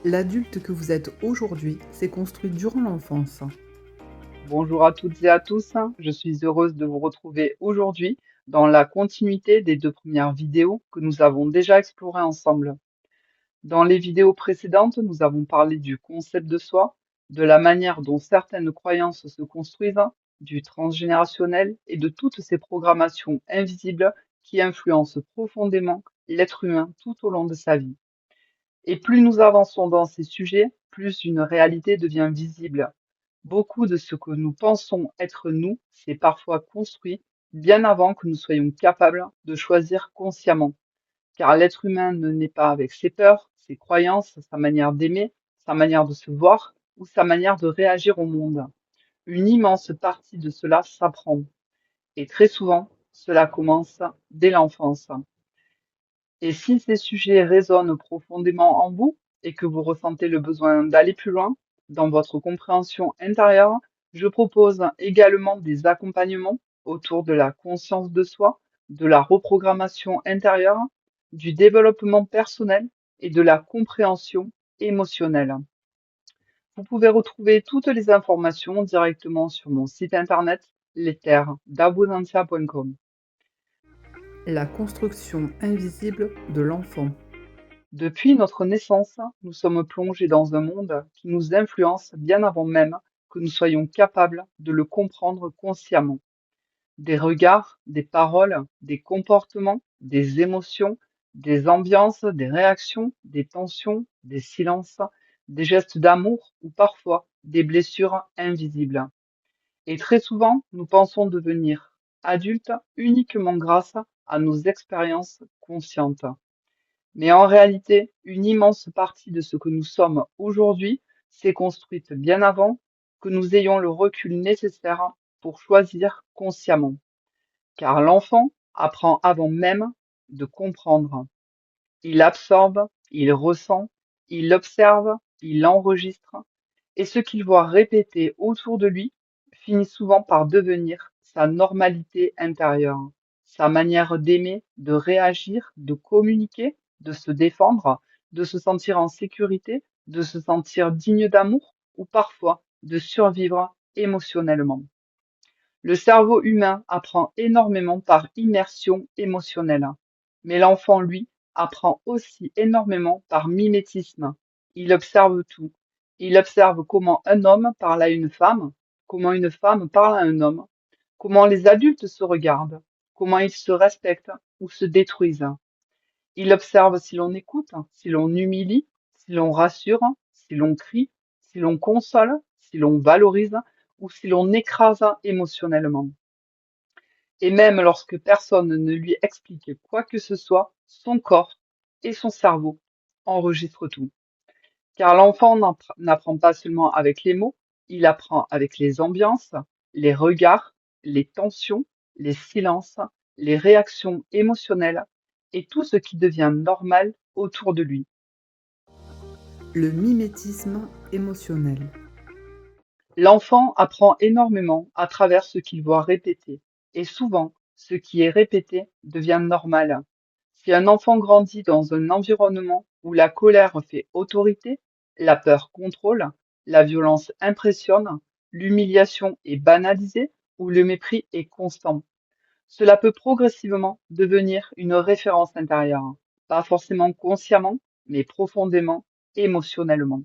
L'adulte que vous êtes aujourd'hui s'est construit durant l'enfance. Bonjour à toutes et à tous, je suis heureuse de vous retrouver aujourd'hui dans la continuité des deux premières vidéos que nous avons déjà explorées ensemble. Dans les vidéos précédentes, nous avons parlé du concept de soi, de la manière dont certaines croyances se construisent, du transgénérationnel et de toutes ces programmations invisibles qui influencent profondément l'être humain tout au long de sa vie. Et plus nous avançons dans ces sujets, plus une réalité devient visible. Beaucoup de ce que nous pensons être nous s'est parfois construit bien avant que nous soyons capables de choisir consciemment. Car l'être humain ne naît pas avec ses peurs, ses croyances, sa manière d'aimer, sa manière de se voir ou sa manière de réagir au monde. Une immense partie de cela s'apprend. Et très souvent, cela commence dès l'enfance. Et si ces sujets résonnent profondément en vous et que vous ressentez le besoin d'aller plus loin dans votre compréhension intérieure, je propose également des accompagnements autour de la conscience de soi, de la reprogrammation intérieure, du développement personnel et de la compréhension émotionnelle. Vous pouvez retrouver toutes les informations directement sur mon site internet lettersdabundancia.com. La construction invisible de l'enfant. Depuis notre naissance, nous sommes plongés dans un monde qui nous influence bien avant même que nous soyons capables de le comprendre consciemment. Des regards, des paroles, des comportements, des émotions, des ambiances, des réactions, des tensions, des silences, des gestes d'amour ou parfois des blessures invisibles. Et très souvent, nous pensons devenir adultes uniquement grâce à nos expériences conscientes. Mais en réalité, une immense partie de ce que nous sommes aujourd'hui s'est construite bien avant que nous ayons le recul nécessaire pour choisir consciemment. Car l'enfant apprend avant même de comprendre. Il absorbe, il ressent, il observe, il enregistre, et ce qu'il voit répéter autour de lui finit souvent par devenir sa normalité intérieure, sa manière d'aimer, de réagir, de communiquer, de se défendre, de se sentir en sécurité, de se sentir digne d'amour ou parfois de survivre émotionnellement. Le cerveau humain apprend énormément par immersion émotionnelle, mais l'enfant, lui, apprend aussi énormément par mimétisme. Il observe tout. Il observe comment un homme parle à une femme, comment une femme parle à un homme, comment les adultes se regardent, comment ils se respectent ou se détruisent. Il observe si l'on écoute, si l'on humilie, si l'on rassure, si l'on crie, si l'on console, si l'on valorise ou si l'on écrase émotionnellement. Et même lorsque personne ne lui explique quoi que ce soit, son corps et son cerveau enregistrent tout. Car l'enfant n'apprend pas seulement avec les mots, il apprend avec les ambiances, les regards, les tensions, les silences, les réactions émotionnelles et tout ce qui devient normal autour de lui. Le mimétisme émotionnel. L'enfant apprend énormément à travers ce qu'il voit répéter, et souvent, ce qui est répété devient normal. Si un enfant grandit dans un environnement où la colère fait autorité, la peur contrôle, la violence impressionne, l'humiliation est banalisée ou le mépris est constant, cela peut progressivement devenir une référence intérieure, pas forcément consciemment, mais profondément, émotionnellement.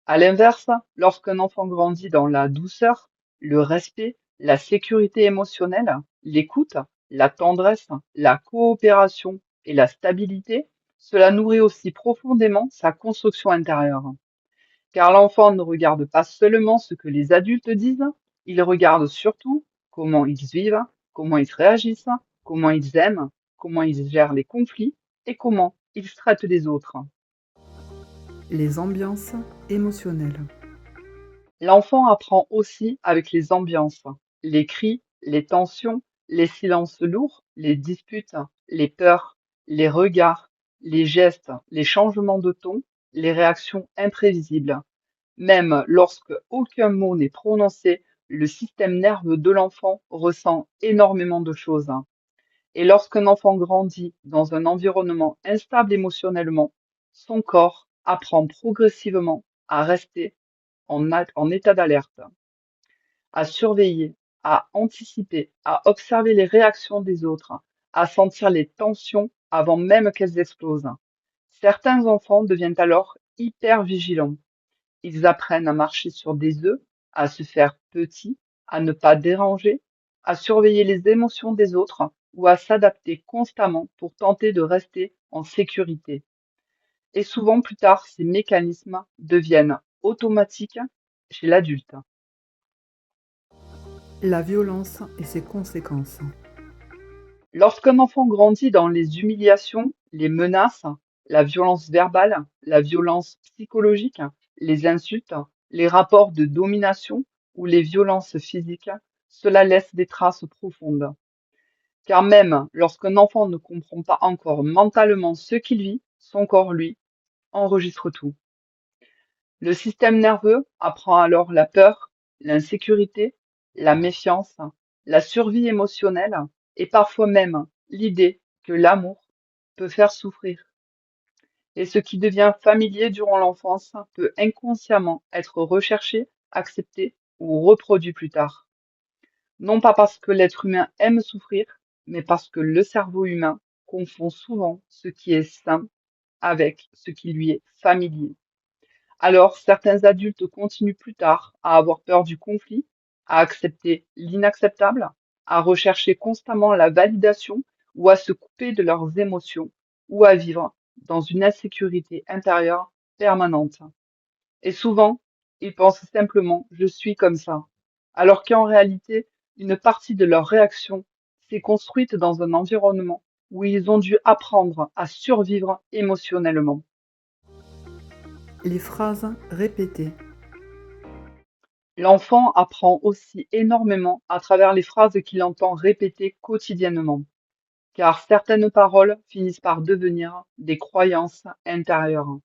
À l'inverse, lorsqu'un enfant grandit dans la douceur, le respect, la sécurité émotionnelle, l'écoute, la tendresse, la coopération et la stabilité, cela nourrit aussi profondément sa construction intérieure. Car l'enfant ne regarde pas seulement ce que les adultes disent, il regarde surtout comment ils vivent, comment ils réagissent, comment ils aiment, comment ils gèrent les conflits et comment ils traitent les autres. Les ambiances émotionnelles. L'enfant apprend aussi avec les ambiances, les cris, les tensions, les silences lourds, les disputes, les peurs, les regards, les gestes, les changements de ton, les réactions imprévisibles. Même lorsque aucun mot n'est prononcé, le système nerveux de l'enfant ressent énormément de choses. Et lorsqu'un enfant grandit dans un environnement instable émotionnellement, son corps apprend progressivement à rester en état d'alerte, à surveiller, à anticiper, à observer les réactions des autres, à sentir les tensions avant même qu'elles explosent. Certains enfants deviennent alors hyper vigilants. Ils apprennent à marcher sur des œufs, à se faire petits, à ne pas déranger, à surveiller les émotions des autres ou à s'adapter constamment pour tenter de rester en sécurité. Et souvent plus tard, ces mécanismes deviennent automatiques chez l'adulte. La violence et ses conséquences. Lorsqu'un enfant grandit dans les humiliations, les menaces, la violence verbale, la violence psychologique, les insultes, les rapports de domination ou les violences physiques, cela laisse des traces profondes. Car même lorsqu'un enfant ne comprend pas encore mentalement ce qu'il vit, son corps, lui, enregistre tout. Le système nerveux apprend alors la peur, l'insécurité, la méfiance, la survie émotionnelle et parfois même l'idée que l'amour peut faire souffrir. Et ce qui devient familier durant l'enfance peut inconsciemment être recherché, accepté ou reproduit plus tard. Non pas parce que l'être humain aime souffrir, mais parce que le cerveau humain confond souvent ce qui est sain avec ce qui lui est familier. Alors, certains adultes continuent plus tard à avoir peur du conflit, à accepter l'inacceptable, à rechercher constamment la validation ou à se couper de leurs émotions ou à vivre dans une insécurité intérieure permanente. Et souvent, ils pensent simplement je suis comme ça, alors qu'en réalité, une partie de leur réaction s'est construite dans un environnement où ils ont dû apprendre à survivre émotionnellement. Les phrases répétées. L'enfant apprend aussi énormément à travers les phrases qu'il entend répéter quotidiennement, car certaines paroles finissent par devenir des croyances intérieures,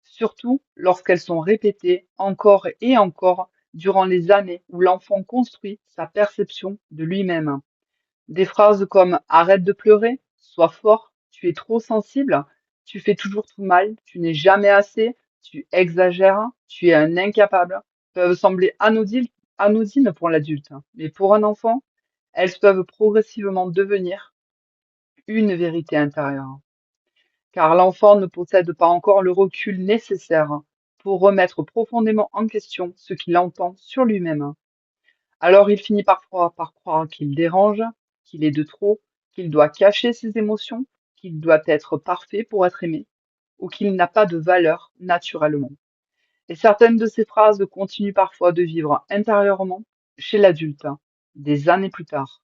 surtout lorsqu'elles sont répétées encore et encore durant les années où l'enfant construit sa perception de lui-même. Des phrases comme arrête de pleurer, sois fort, tu es trop sensible, tu fais toujours tout mal, tu n'es jamais assez, tu exagères, tu es un incapable, peuvent sembler anodines pour l'adulte, mais pour un enfant, elles peuvent progressivement devenir une vérité intérieure. Car l'enfant ne possède pas encore le recul nécessaire pour remettre profondément en question ce qu'il entend sur lui-même. Alors il finit parfois par croire qu'il dérange, qu'il est de trop, qu'il doit cacher ses émotions, qu'il doit être parfait pour être aimé, ou qu'il n'a pas de valeur naturellement. Et certaines de ces phrases continuent parfois de vivre intérieurement chez l'adulte, des années plus tard,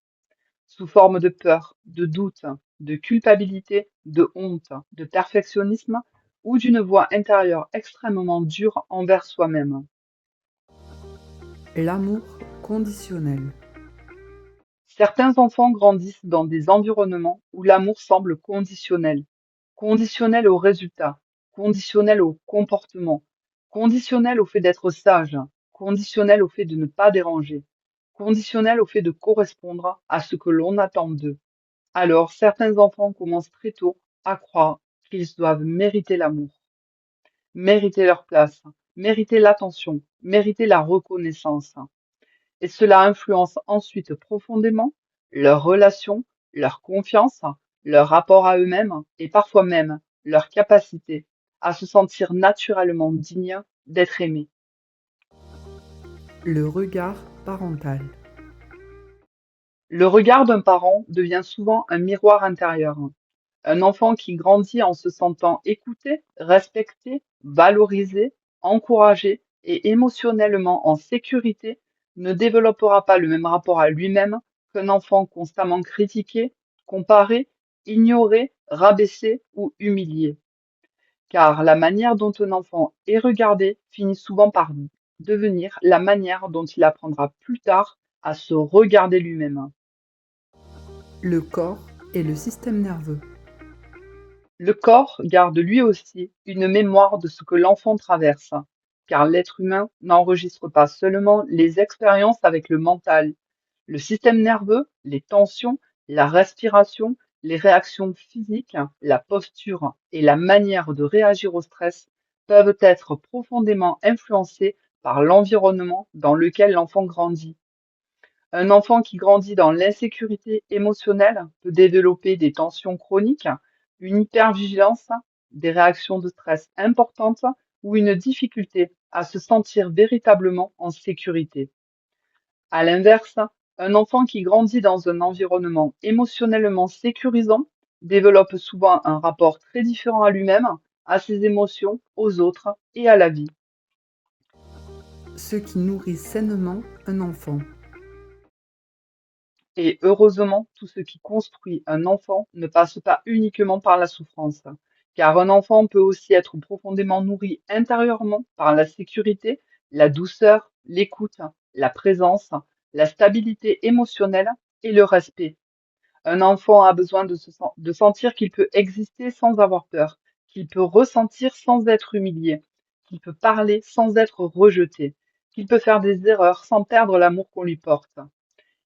sous forme de peur, de doute, de culpabilité, de honte, de perfectionnisme ou d'une voix intérieure extrêmement dure envers soi-même. L'amour conditionnel. Certains enfants grandissent dans des environnements où l'amour semble conditionnel, conditionnel au résultat, conditionnel au comportement, conditionnel au fait d'être sage, conditionnel au fait de ne pas déranger, conditionnel au fait de correspondre à ce que l'on attend d'eux. Alors certains enfants commencent très tôt à croire qu'ils doivent mériter l'amour, mériter leur place, mériter l'attention, mériter la reconnaissance. Et cela influence ensuite profondément leurs relations, leur confiance, leur rapport à eux-mêmes et parfois même leur capacité à se sentir naturellement dignes d'être aimés. Le regard parental. Le regard d'un parent devient souvent un miroir intérieur. Un enfant qui grandit en se sentant écouté, respecté, valorisé, encouragé et émotionnellement en sécurité ne développera pas le même rapport à lui-même qu'un enfant constamment critiqué, comparé, ignoré, rabaissé ou humilié. Car la manière dont un enfant est regardé finit souvent par devenir la manière dont il apprendra plus tard à se regarder lui-même. Le corps et le système nerveux. Le corps garde lui aussi une mémoire de ce que l'enfant traverse, car l'être humain n'enregistre pas seulement les expériences avec le mental. Le système nerveux, les tensions, la respiration, les réactions physiques, la posture et la manière de réagir au stress peuvent être profondément influencés par l'environnement dans lequel l'enfant grandit. Un enfant qui grandit dans l'insécurité émotionnelle peut développer des tensions chroniques, une hypervigilance, des réactions de stress importantes ou une difficulté à se sentir véritablement en sécurité. À l'inverse, un enfant qui grandit dans un environnement émotionnellement sécurisant développe souvent un rapport très différent à lui-même, à ses émotions, aux autres et à la vie. Ce qui nourrit sainement un enfant. Et heureusement, tout ce qui construit un enfant ne passe pas uniquement par la souffrance, car un enfant peut aussi être profondément nourri intérieurement par la sécurité, la douceur, l'écoute, la présence, la stabilité émotionnelle et le respect. Un enfant a besoin de sentir qu'il peut exister sans avoir peur, qu'il peut ressentir sans être humilié, qu'il peut parler sans être rejeté, qu'il peut faire des erreurs sans perdre l'amour qu'on lui porte.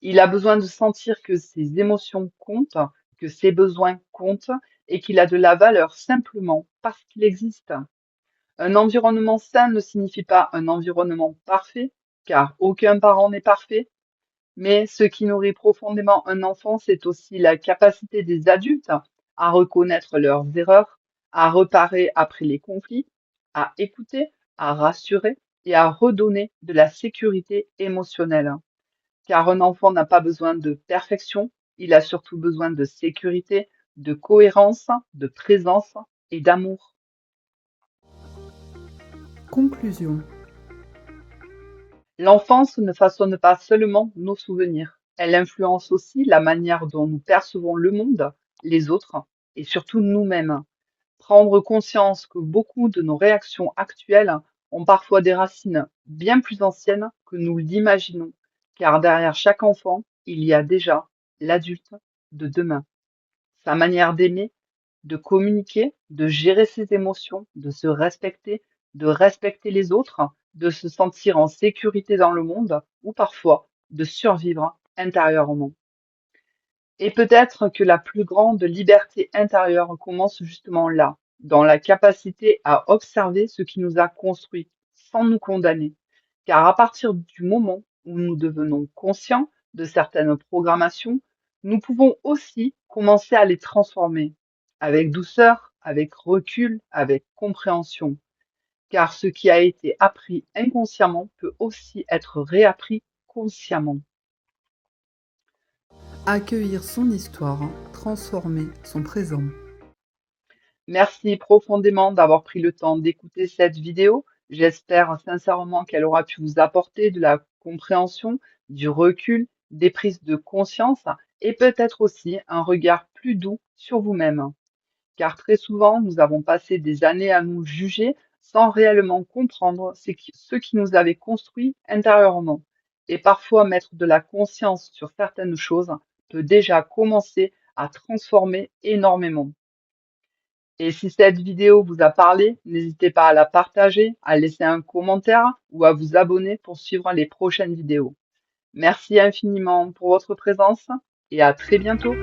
Il a besoin de sentir que ses émotions comptent, que ses besoins comptent et qu'il a de la valeur simplement parce qu'il existe. Un environnement sain ne signifie pas un environnement parfait, car aucun parent n'est parfait, mais ce qui nourrit profondément un enfant, c'est aussi la capacité des adultes à reconnaître leurs erreurs, à reparer après les conflits, à écouter, à rassurer et à redonner de la sécurité émotionnelle. Car un enfant n'a pas besoin de perfection, il a surtout besoin de sécurité, de cohérence, de présence et d'amour. Conclusion. L'enfance ne façonne pas seulement nos souvenirs, elle influence aussi la manière dont nous percevons le monde, les autres et surtout nous-mêmes. Prendre conscience que beaucoup de nos réactions actuelles ont parfois des racines bien plus anciennes que nous l'imaginons, car derrière chaque enfant, il y a déjà l'adulte de demain. Sa manière d'aimer, de communiquer, de gérer ses émotions, de se respecter, de respecter les autres, de se sentir en sécurité dans le monde ou parfois de survivre intérieurement. Et peut-être que la plus grande liberté intérieure commence justement là, dans la capacité à observer ce qui nous a construit sans nous condamner. Car à partir du moment où nous devenons conscients de certaines programmations, nous pouvons aussi commencer à les transformer avec douceur, avec recul, avec compréhension. Car ce qui a été appris inconsciemment peut aussi être réappris consciemment. Accueillir son histoire, transformer son présent. Merci profondément d'avoir pris le temps d'écouter cette vidéo. J'espère sincèrement qu'elle aura pu vous apporter de la compréhension, du recul, des prises de conscience et peut-être aussi un regard plus doux sur vous-même. Car très souvent, nous avons passé des années à nous juger sans réellement comprendre ce qui nous avait construit intérieurement. Et parfois, mettre de la conscience sur certaines choses peut déjà commencer à transformer énormément. Et si cette vidéo vous a parlé, n'hésitez pas à la partager, à laisser un commentaire ou à vous abonner pour suivre les prochaines vidéos. Merci infiniment pour votre présence et à très bientôt.